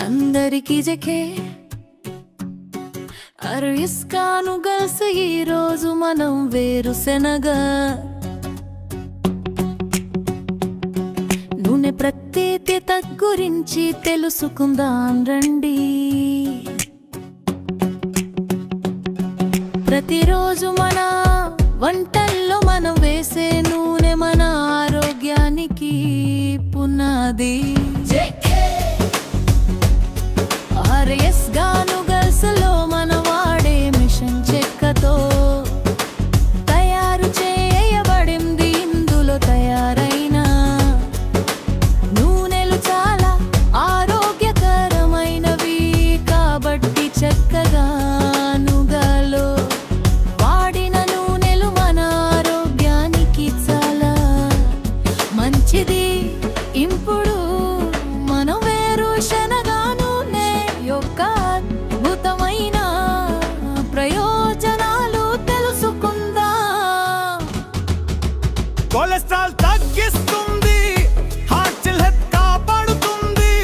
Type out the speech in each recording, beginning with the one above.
అందరికి జకే అరుయిస్కాను గల్స్ ఈ రోజు మనం వేరుశెనగ నూనె ప్రత్యేకత గురించి తెలుసుకుందాం రండి. ప్రతిరోజు మన వంటల్లో మనం వేసే నూనె మన ఆరోగ్యానికి పునాది. ఆర్ఎస్గాను గల్స్లో మన వాడే మిషన్ చెక్కతో తయారు చేయబడింది. ఇందులో తయారైన నూనెలు చాలా ఆరోగ్యకరమైనవి కాబట్టి చక్కగా నుగలో వాడిన నూనెలు మన ఆరోగ్యానికి చాలా మంచిది. ఇప్పుడు మనం వేరుశెనగ నూనె యొక్క అద్భుతమైన ప్రయోజనాలు తెలుసుకుందాం. కొలెస్ట్రాల్ తగ్గిస్తుంది, హార్ట్ హెల్త్ కాపాడుతుంది,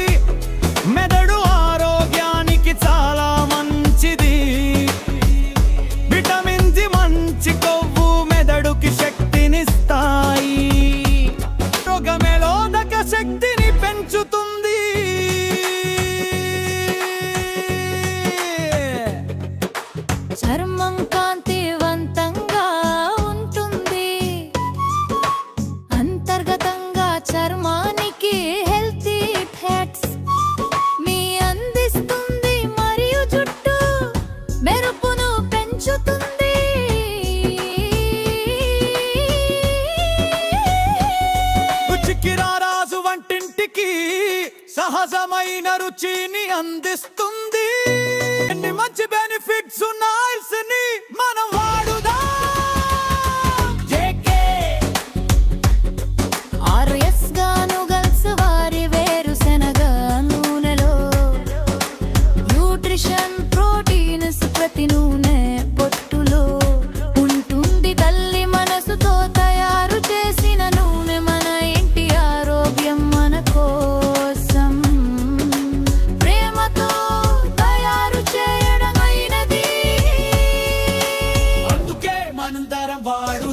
మెదడు ఆరోగ్యానికి చాలా మంచిది. విటమిన్ డి మంచి కొవ్వు మెదడుకి శక్తినిస్తాయి, రోగనిరోధక శక్తిని పెంచుతుంది. చర్మం కాంతివంతంగా ఉంటుంది. అంతర్గతంగా చర్మానికి హెల్తీ ఫ్యాట్స్ మీ అందిస్తుంది మరియు జుట్టు మెరుపును పెంచుతుంది. రుచికిరారాజు వంటింటికి సహజమైన రుచిని అందిస్తుంది. ఎన్ని మంచి బెనిఫిట్స్ ఉన్న ఆయిల్స్ ని మనం వాడుదాం. ఆర్ఎస్గాను గల్స్ వారి వేరుశెనగ నూనెలో న్యూట్రిషన్ ప్రోటీన్స్ ప్రతి నూనె పొట్టులో ఉంటుంది. తల్లి మనసుతో తయారు చేసిన నూనె మన ఇంటి ఆరోగ్యం మన కోసం ప్రేమతో తయారు చేయడమైనది. అందుకే మనందరం వాడు